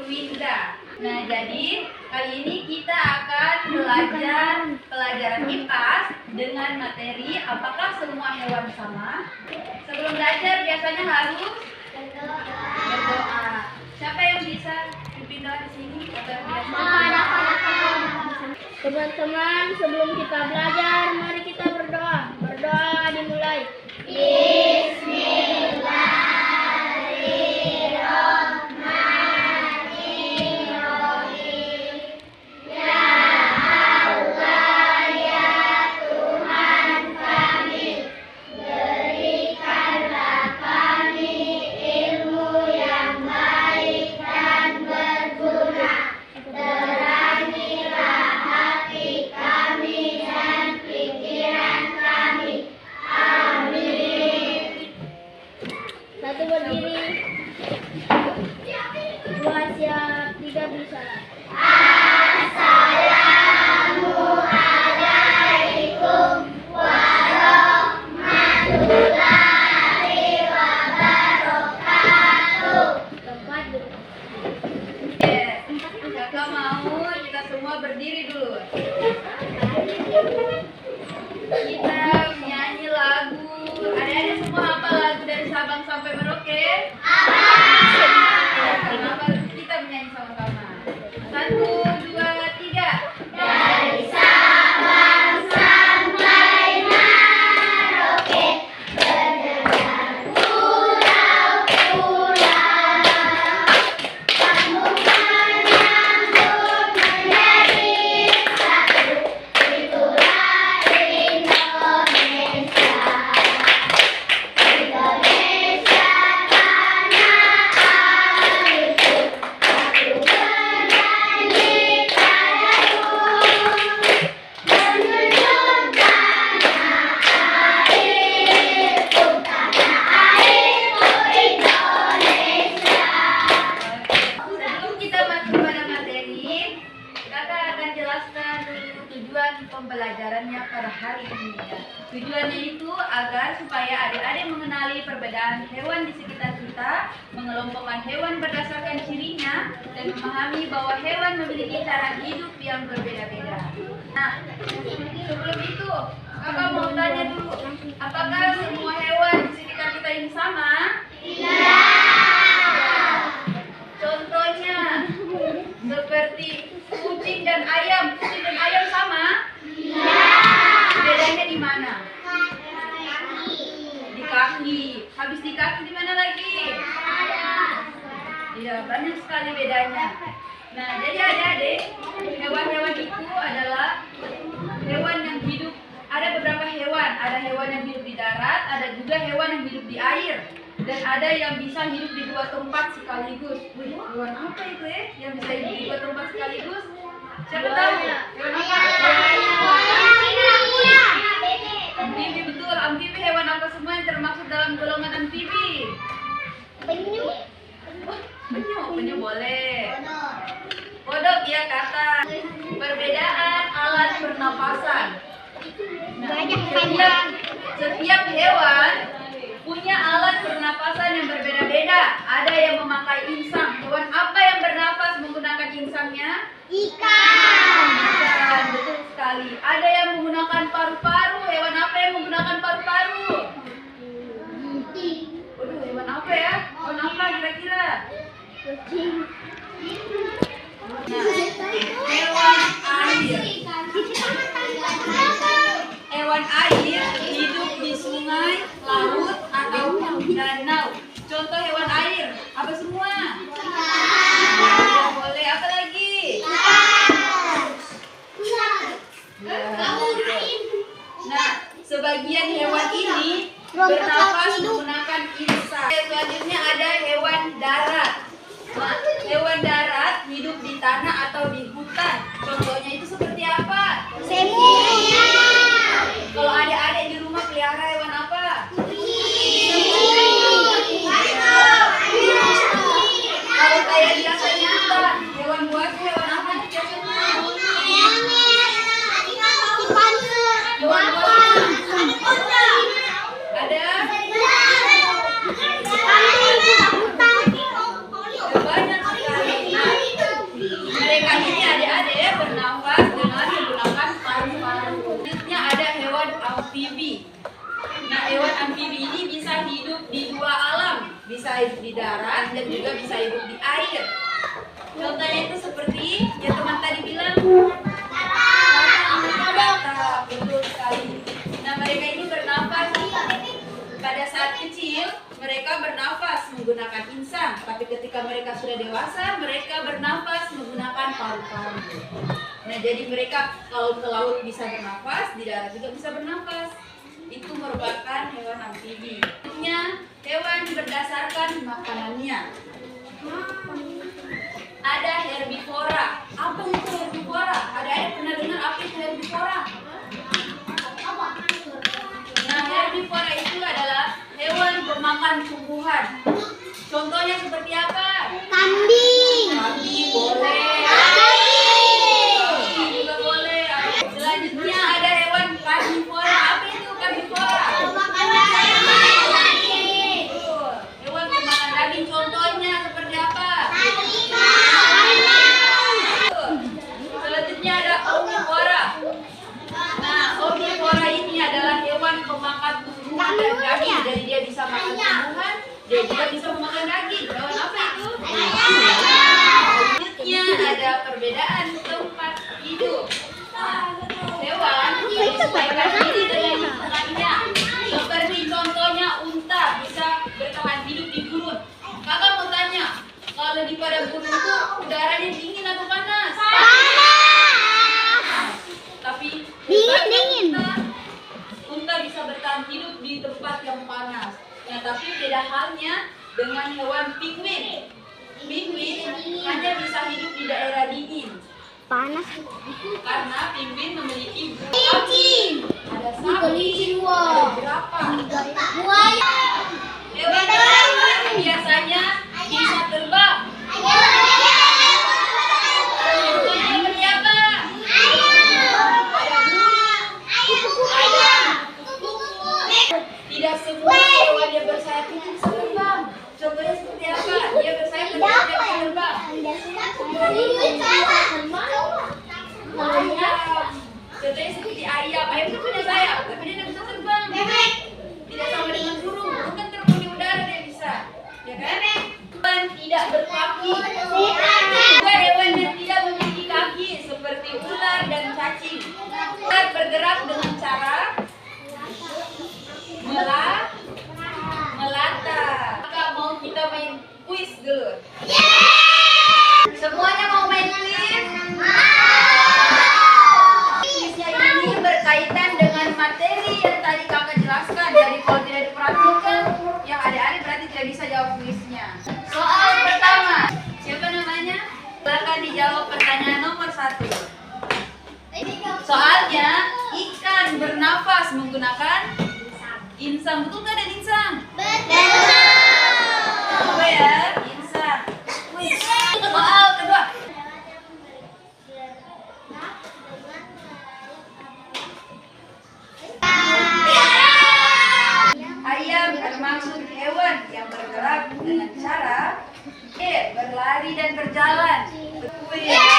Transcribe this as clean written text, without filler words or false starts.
Winda. Nah, jadi kali ini kita akan belajar pelajaran IPAS dengan materi apakah semua hewan sama. Sebelum belajar biasanya harus berdoa. Siapa yang bisa pimpin doa di sini? Teman-teman, sebelum kita belajar, mari kita berdoa. Berdoa dimulai. Satu berdiri, dua siap, tiga bisa. Assalamualaikum warahmatullahi wabarakatuh. Tempat duduk. Kakak mau kita semua berdiri dulu. Kita menyanyi lagu. Adik-adik semua apa lagu dari Sabang sampai Merauke? Kenapa kita menyanyi sama-sama? 1, 2, 3. Dari Sabang sampai Merauke, berdebar pulau-pulau, kamu menyambut menjadi satu, itulah Indonesia. Indonesia tanah airku, aku bernyanyi padamu, menunjuk tanah airku Indonesia. Sebelum kita masuk pada materi, kakak akan jelaskan dulu tujuan pembelajarannya pada hari ini ya. Tujuannya itu agar supaya adik-adik mengenali perbedaan hewan di sekitar kita, mengelompokkan hewan berdasarkan cirinya, dan memahami bahwa hewan memiliki cara hidup yang berbeda-beda. Nah, sebelum itu, kakak mau tanya dulu, apakah semua hewan di sekitar kita ini sama? Contohnya seperti kucing dan ayam. Kucing dan ayam sama? Bedanya di mana? Di kaki. Habis di kaki di mana lagi? Iya, banyak sekali bedanya. Nah, jadi adik-adik, hewan-hewan itu adalah hewan yang hidup. Ada beberapa hewan. Ada hewan yang hidup di darat, ada juga hewan yang hidup di air. Dan ada yang bisa hidup di dua tempat sekaligus. Wih, hewan apa itu ya? Yang bisa hidup di dua tempat sekaligus? Siapa tahu? Hewan apa? Amfibi, betul. Amfibi hewan apa semua yang termasuk dalam golongan amfibi? Penyu. Penyu boleh. Kodok ya kata. Perbedaan alat pernapasan. Nah, setiap hewan punya alat pernapasan yang berbeda-beda. Ada yang memakai insang. Hewan apa yang bernapas menggunakan insangnya? Ikan. Ikan, betul sekali. Ada yang menggunakan paru-paru. Hewan apa yang menggunakan paru-paru? Waduh, hewan apa ya? Hewan apa kira-kira? Nah, hewan air. Hewan air hidup di sungai, laut, atau danau. Contoh hewan air, apa semua? Boleh, apa lagi? Batak, betul sekali. Nah, mereka ini bernafas. Pada saat kecil, mereka bernafas menggunakan insang. Tapi ketika mereka sudah dewasa, mereka bernafas menggunakan paru-paru. Nah, jadi mereka kalau ke laut bisa bernafas, di darat juga bisa bernafas. Itu merupakan hewan amfibi. Hewan berdasarkan makanannya. Ada herbivora. Apa itu herbivora? Ada pernah dengar apa itu herbivora? Nah, herbivora itu adalah hewan pemakan tumbuhan. Contohnya seperti apa? Kambing. Kambing boleh. Kambing juga boleh. Selanjutnya ada hewan karnivora. Apa itu karnivora? Hewan pemakan daging. Contohnya seperti apa? Selanjutnya ada omnivora. Nah, omnivora ini adalah hewan pemakan tumbuhan dan daging. Jadi dia bisa makan tumbuhan, dia juga bisa memakan daging. Hewan apa itu? Selanjutnya ada perbedaan tempat hidup. Nah, hewan menyesuaikan diri dengan lingkungannya. Seperti contohnya unta bisa bertahan hidup di gurun. Kakak mau tanya, kalau di padang gurun itu udaranya dingin atau panas? Tapi Dingin. unta bisa bertahan hidup di tempat yang panas. Nah, tapi beda halnya dengan hewan penguin. Penguin hanya bisa hidup di daerah dingin. Panas. Karena penguin memiliki kaki. Ada sapi, ada jerapah. Hewan penguin biasanya bisa terbang. Contohnya seperti apa? Ada burung, ada kupu-kupu. Tidak semua hewan yang bersayap itu bisa terbang. Contohnya seperti apa? Dia bersayap tapi tidak bisa terbang. Ayam. Contohnya seperti ayam. Ayam itu punya sayap, tapi dia tidak bisa terbang. Tidak sama dengan burung. Burung kan terbang di udara dia bisa. Ya kan? Hewan tidak berkaki. Juga hewan yang tidak memiliki kaki seperti ular dan cacing. Ular bergerak dengan cara melata. Maka mau kita main kuis dulu. Semuanya mau main kuis? Kuisnya ini berkaitan dengan materi yang tadi kakak jelaskan. Jadi kalau tidak diperhatikan, yang adik-adik berarti tidak bisa jawab kuisnya. Soal pertama, siapa namanya? Silakan dijawab pertanyaan nomor 1. Soalnya, ikan bernafas menggunakan insang. Betul nggak ada insang? Apa ya? Insang. Soal kedua. Ayam termasuk hewan yang bergerak dengan cara berlari dan berjalan. Betul ya?